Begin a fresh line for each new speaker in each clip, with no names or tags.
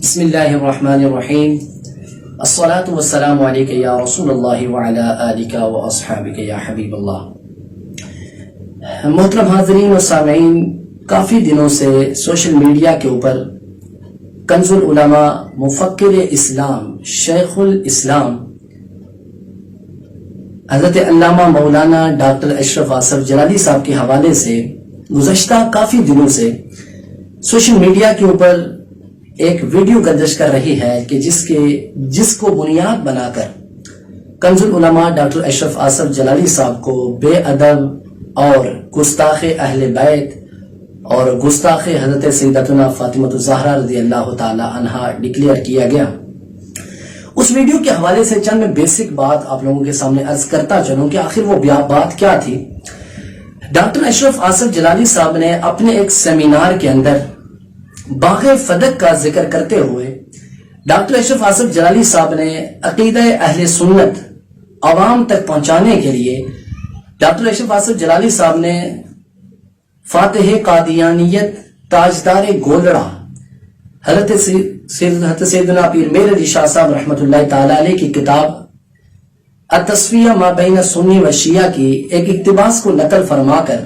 بسم اللہ الرحمن الرحیم الصلاة والسلام علیک یا رسول اللہ وعلی آلک و اصحابک یا حبیب اللہ۔ محترم حاضرین و سامعین، کافی دنوں سے سوشل میڈیا کے اوپر کنز العلماء مفکر اسلام شیخ الاسلام حضرت علامہ مولانا ڈاکٹر اشرف آصف جلالی صاحب کے حوالے سے گزشتہ کافی دنوں سے سوشل میڈیا کے اوپر ایک ویڈیو گردش کر رہی ہے کہ جس کو بنیاد بنا کر کنز العلماء ڈاکٹر اشرف آصف جلالی صاحب کو بے ادب اور گستاخ اہل بیت اور گستاخ حضرت سیدتنا فاطمہ الزہرا رضی اللہ تعالی عنہا ڈکلیئر کیا گیا۔ اس ویڈیو کے حوالے سے چند میں بیسک بات آپ لوگوں کے سامنے عرض کرتا چلوں کہ آخر وہ بات کیا تھی۔ ڈاکٹر اشرف آصف جلالی صاحب نے اپنے ایک سیمینار کے اندر باغ فدق کا ذکر کرتے ہوئے ڈاکٹر اشرف آصف جلالی صاحب نے عقیدہ اہل سنت عوام تک پہنچانے کے لیے ڈاکٹر اشرف آصف جلالی صاحب نے فاتح قادیانیت تاجدار گولڑا حضرت سیدنا پیر میر علی شاہ صاحب رحمۃ اللہ تعالی علیہ کی کتاب التصفیہ ما بین سنی و شیعہ کی ایک اقتباس کو نقل فرما کر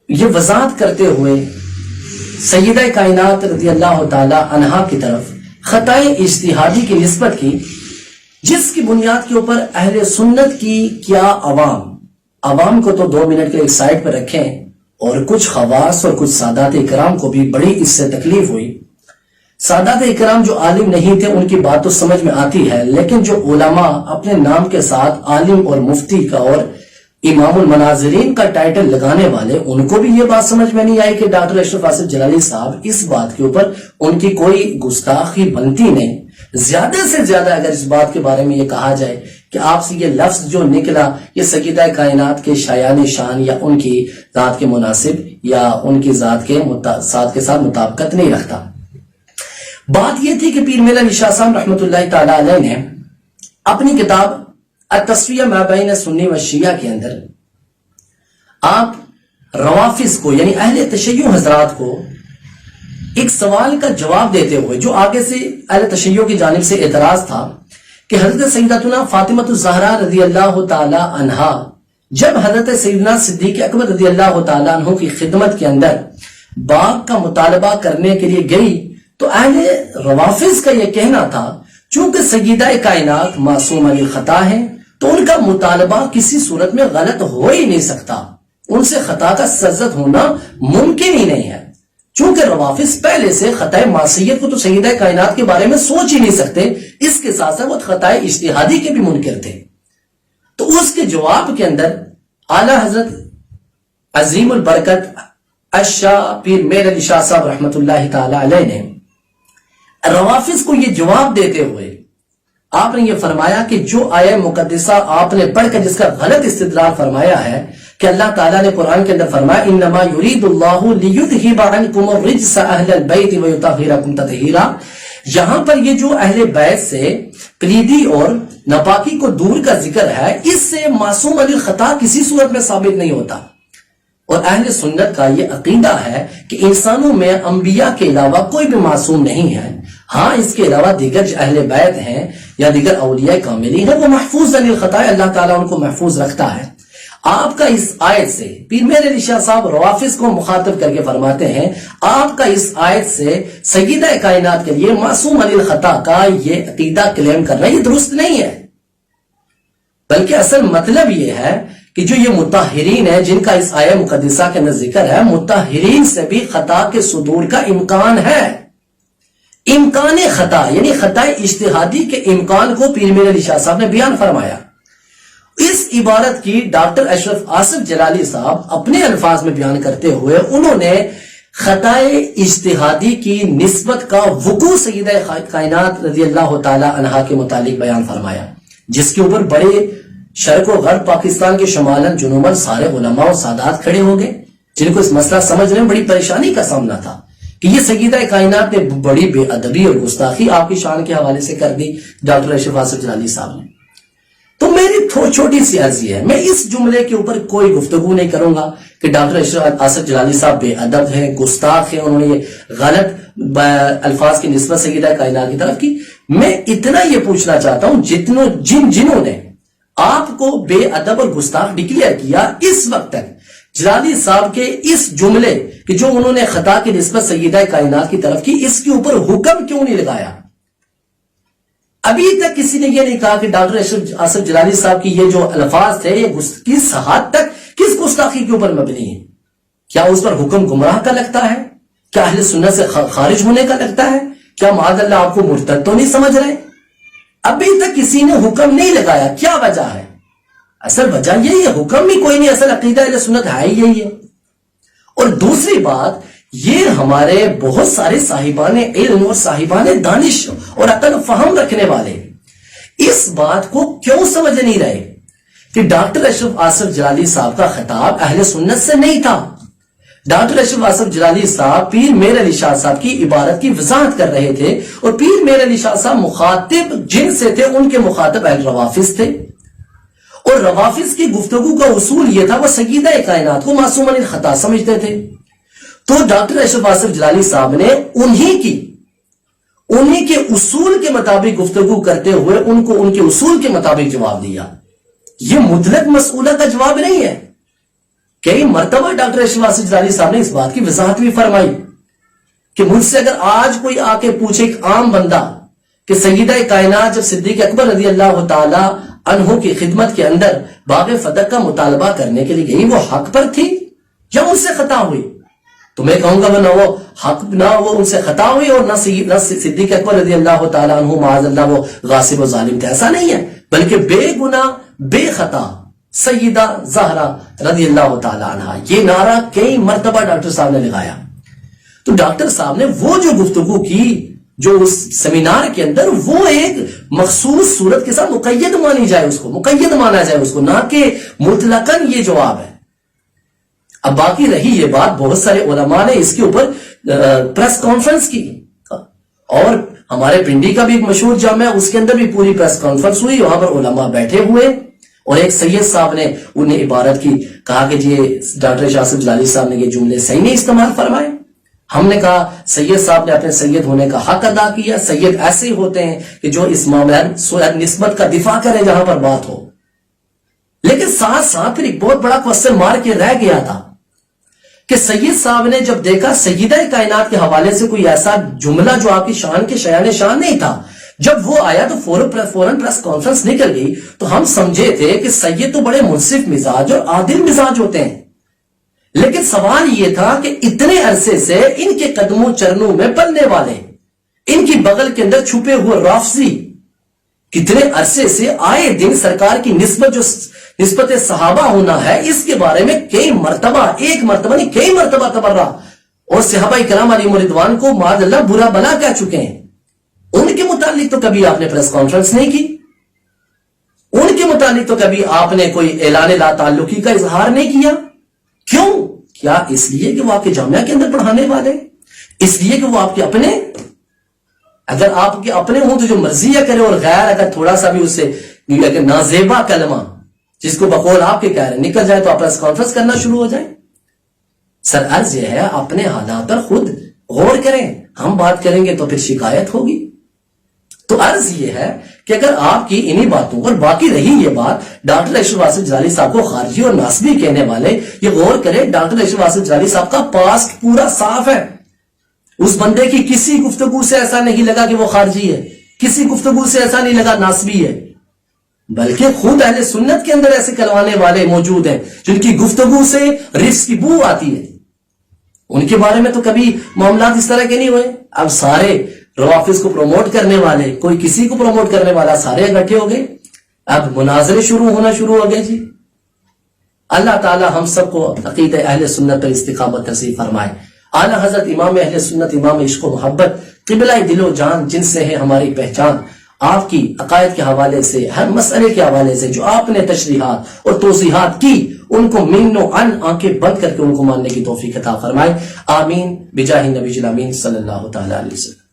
یہ وضاحت کرتے ہوئے سیدہ کائنات رضی اللہ تعالی عنہا کی طرف خطائے اجتہادی کی نسبت کی، جس کی بنیاد کے اوپر اہل سنت کی کیا عوام کو تو 2 منٹ کے ایک سائٹ پر رکھیں، اور کچھ خواص اور کچھ سادات اکرام کو بھی بڑی اس سے تکلیف ہوئی۔ سادات اکرام جو عالم نہیں تھے ان کی بات تو سمجھ میں آتی ہے، لیکن جو علماء اپنے نام کے ساتھ عالم اور مفتی کا اور امام المناظرین کا ٹائٹل لگانے والے، ان کو بھی یہ بات سمجھ میں نہیں آئی کہ ڈاکٹر اشرف آصف جلالی صاحب اس بات کے اوپر ان کی کوئی گستاخی بنتی نہیں۔ زیادہ سے زیادہ اگر اس بات کے بارے میں یہ کہا جائے کہ آپ سے یہ لفظ جو نکلا یہ سیدہ کائنات کے شایان شان یا ان کی ذات کے مناسب یا ان کی ذات کے ساتھ مطابقت نہیں رکھتا۔ بات یہ تھی کہ پیر میر علی شاہ صاحب رحمۃ اللہ تعالی علیہ نے اپنی کتاب التصفیہ ما بین سنی و شیعہ کے اندر آپ روافض کو یعنی اہل تشیع حضرات کو ایک سوال کا جواب دیتے ہوئے، جو آگے سے اہل تشیع کی جانب سے اعتراض تھا کہ حضرت سیدتنا فاطمہ الزہرا رضی اللہ تعالی عنہا جب حضرت سیدنا صدیق اکبر رضی اللہ تعالی عنہ کی خدمت کے اندر باغ کا مطالبہ کرنے کے لیے گئی تو اہل روافض کا یہ کہنا تھا چونکہ سیدہ کائنات معصوم علی خطا ہے تو ان کا مطالبہ کسی صورت میں غلط ہو ہی نہیں سکتا، ان سے خطا کا سرزد ہونا ممکن ہی نہیں ہے، چونکہ روافض پہلے سے خطا معصیت کو تو سیدہ کائنات کے بارے میں سوچ ہی نہیں سکتے، اس کے ساتھ ساتھ وہ خطا اجتہادی کے بھی منکر تھے۔ تو اس کے جواب کے اندر اعلیٰ حضرت عظیم البرکت الشاہ پیر میر علی شاہ صاحب رحمۃ اللہ تعالی علیہ نے روافض کو یہ جواب دیتے ہوئے آپ نے یہ فرمایا کہ جو آیہ مقدسہ آپ نے پڑھ کر جس کا غلط استدلال فرمایا ہے کہ اللہ تعالیٰ نے قرآن کے اندر فرمایا انما یرید اللہ لیذھب عنکم الرجس اہل البیت ویطہرکم تطہیرا، یہاں پر یہ جو اہل بیت سے کلیدی اور ناپاکی کو دور کا ذکر ہے، اس سے معصوم علی خطا کسی صورت میں ثابت نہیں ہوتا۔ اور اہل سنت کا یہ عقیدہ ہے کہ انسانوں میں انبیاء کے علاوہ کوئی بھی معصوم نہیں ہے، ہاں اس کے علاوہ دیگر جو اہل بیت ہیں یا دیگر اولیاء کاملین ہیں وہ محفوظ عن الخطا، اللہ تعالیٰ ان کو محفوظ رکھتا ہے۔ آپ کا اس آیت سے پیر میر علی شاہ صاحب روافض کو مخاطب کر کے فرماتے ہیں آپ کا اس آیت سے سیدہ کائنات کے لیے معصوم عن الخطا کا یہ عقیدہ کلیم کرنا یہ درست نہیں ہے، بلکہ اصل مطلب یہ ہے کہ جو یہ مطہرین ہیں جن کا اس آیہ مقدسہ کے اندر ذکر ہے، مطہرین سے بھی خطا کے صدور کا امکان ہے۔ امکان خطا یعنی خطا اجتہادی کے امکان کو پیر میر علی شاہ صاحب نے بیان فرمایا۔ اس عبارت کی ڈاکٹر اشرف آصف جلالی صاحب اپنے الفاظ میں بیان کرتے ہوئے انہوں نے خطا اجتہادی کی نسبت کا وقوع سیدہ کائنات رضی اللہ تعالی عنہا کے متعلق بیان فرمایا، جس کے اوپر بڑے شرق و غرب پاکستان کے شمالن جنوباً سارے علماء و سادات کھڑے ہو گئے، جن کو اس مسئلہ سمجھنے میں بڑی پریشانی کا سامنا تھا کہ یہ سیدہ کائنات نے بڑی بے ادبی اور گستاخی آپ کی شان کے حوالے سے کر دی ڈاکٹر اشرف آصف جلالی صاحب نے۔ تو میری چھوٹی سی عرضی ہے، میں اس جملے کے اوپر کوئی گفتگو نہیں کروں گا کہ ڈاکٹر اشرف آصف جلالی صاحب بے ادب ہیں، گستاخ ہیں، انہوں نے یہ غلط الفاظ کی نسبت سیدہ کائنات کی طرف کی. میں اتنا یہ پوچھنا چاہتا ہوں جنہوں نے آپ کو بے ادب اور گستاخ ڈکلیئر کیا، اس وقت تک جلالی صاحب کے اس جملے کہ جو انہوں نے خطا کی نسبت سیدہ کائنات کی طرف کی، اس کے اوپر حکم کیوں نہیں لگایا؟ ابھی تک کسی نے یہ نہیں کہا کہ ڈاکٹر آصف جلالی صاحب کی یہ جو الفاظ تھے یہ کس حد تک کس گستاخی کے اوپر مبنی ہے. کیا اس پر حکم گمراہ کا لگتا ہے؟ کیا اہل سنت سے خارج ہونے کا لگتا ہے؟ کیا معاذ اللہ آپ کو مرتد تو نہیں سمجھ رہے؟ ابھی تک کسی نے حکم نہیں لگایا. کیا وجہ ہے؟ اصل وجہ یہی ہے، حکم بھی کوئی نہیں، اصل عقیدہ اہل سنت ہے ہی یہی ہے. اور دوسری بات، یہ ہمارے بہت سارے صاحبان علم اور صاحبان دانش اور عقل و فہم رکھنے والے اس بات کو کیوں سمجھ نہیں رہے کہ ڈاکٹر اشرف آصف جلالی صاحب کا خطاب اہل سنت سے نہیں تھا. ڈاکٹر اشرف آصف جلالی صاحب پیر میر علی شاہ صاحب کی عبارت کی وضاحت کر رہے تھے، اور پیر میر علی شاہ صاحب مخاطب جن سے تھے ان کے مخاطب اہل روافظ تھے، اور روافظ کی گفتگو کا اصول یہ تھا وہ سیدہ کائنات کو معصوم عن الخطا سمجھتے تھے. تو ڈاکٹر اشرف آصف جلالی صاحب نے انہی کے اصول کے مطابق گفتگو کرتے ہوئے ان کو ان کے اصول کے مطابق جواب دیا. یہ مطلق مسئولہ کا جواب نہیں ہے. کئی مرتبہ ڈاکٹر اشرف آصف جلالی صاحب نے اس بات کی وضاحت بھی فرمائی کہ مجھ سے اگر آج کوئی آ کے پوچھے ایک عام بندہ کہ سیدہ کائنات جب صدیق اکبر رضی اللہ تعالی عنہ کی خدمت کے اندر باغ فتح کا مطالبہ کرنے کے لیے گئی، وہ حق پر تھی یا ان سے خطا ہوئی؟ تو میں کہوں گا نہ وہ حق، نہ وہ ان سے خطا ہوئی، اور نہ صدیق اکبر رضی اللہ تعالی عنہ معاذ اللہ وہ غاصب و ظالم تھے. ایسا نہیں ہے، بلکہ بے گناہ بے خطا سیدہ زہرا رضی اللہ تعالی عنہ. یہ نعرہ کئی مرتبہ ڈاکٹر صاحب نے لگایا. تو ڈاکٹر صاحب نے وہ جو گفتگو کی جو اس سیمینار کے اندر، وہ ایک مخصوص صورت کے ساتھ مقید مانی جائے، اس کو مقید مانا جائے اس کو، نہ کہ مطلقاً یہ جواب ہے. اب باقی رہی یہ بات، بہت سارے علماء نے اس کے اوپر پریس کانفرنس کی، اور ہمارے پنڈی کا بھی ایک مشہور جامع ہے، اس کے اندر بھی پوری پریس کانفرنس ہوئی، وہاں پر علماء بیٹھے ہوئے، اور ایک سید صاحب نے انہیں عبارت کی، کہا کہ جی ڈاکٹر آصف جلالی صاحب نے یہ جملے صحیح نہیں استعمال فرمائے. ہم نے کہا سید صاحب نے اپنے سید ہونے کا حق ادا کیا. سید ایسے ہی ہوتے ہیں کہ جو اس معاملہ نسبت کا دفاع کریں جہاں پر بات ہو. لیکن ساتھ ساتھ پھر ایک بہت بڑا کوسچن مار کے رہ گیا تھا کہ سید صاحب نے جب دیکھا سیدہ کائنات کے حوالے سے کوئی ایسا جملہ جو آپ کی شان کے شایان شان نہیں تھا، جب وہ آیا تو فوراً پریس کانفرنس نکل گئی. تو ہم سمجھے تھے کہ سید تو بڑے منصف مزاج اور عادل مزاج ہوتے ہیں، لیکن سوال یہ تھا کہ اتنے عرصے سے ان کے قدموں چرنوں میں پلنے والے، ان کی بغل کے اندر چھپے ہوئے رافضی کتنے عرصے سے آئے دن سرکار کی نسبت جو نسبت صحابہ ہونا ہے، اس کے بارے میں کئی مرتبہ، ایک مرتبہ نہیں کئی مرتبہ تبرہ اور صحابہ کرام علیہم رضوان کو معاذ اللہ برا بلا کہہ چکے ہیں. ان کے متعلق تو کبھی آپ نے پریس کانفرنس نہیں کی، ان کے متعلق تو کبھی آپ نے کوئی اعلان لا تعلقی کا اظہار نہیں کیا. کیوں؟ کیا اس لیے کہ وہ آپ کے جامعہ کے اندر پڑھانے والے، اس لیے کہ وہ آپ کے اپنے؟ اگر آپ کے اپنے ہوں تو جو مرضی کرے، اور غیر اگر تھوڑا سا بھی اس سے نازیبا کلمہ جس کو بقول آپ کے کہہ رہے نکل جائے تو آپ پریس کانفرنس کرنا شروع ہو جائیں. سر عرض یہ ہے اپنے حالات پر خود غور کریں. ہم بات کریں گے تو پھر شکایت ہوگی. تو عرض یہ ہے کہ اگر آپ کی انہی باتوں پر باقی رہی یہ بات، ڈاکٹر اشرف آصف جلالی صاحب کو خارجی اور ناسبی کہنے والے یہ غور کریں، ڈاکٹر اشرف آصف جلالی صاحب کا پاسٹ پورا صاف ہے. اس بندے کی کسی گفتگو سے ایسا نہیں لگا کہ وہ خارجی ہے، کسی گفتگو سے ایسا نہیں لگا ناسبی ہے، بلکہ خود اہل سنت کے اندر ایسے کروانے والے موجود ہیں جن کی گفتگو سے رفس کی بو آتی ہے. ان کے بارے میں تو کبھی معاملات اس طرح کے نہیں ہوئے. اب سارے روافظ کو پروموٹ کرنے والے، کوئی کسی کو پروموٹ کرنے والا، سارے اکٹھے ہو گئے. اب مناظرے شروع ہو گئے. جی اللہ تعالی ہم سب کو عقیدہ اہل سنت پر استقامت نصیب فرمائے. اعلی حضرت امام اہل سنت، امام عشق و محبت، قبلہ دل و جان جن سے ہے ہماری پہچان، آپ کی عقائد کے حوالے سے، ہر مسئلے کے حوالے سے جو آپ نے تشریحات اور توضیحات کی، ان کو من و عن آنکھیں بند کر کے ان کو ماننے کی توفیق عطا فرمائے. آمین بجاہ نبی الامین صلی اللہ تعالی علیہ وسلم.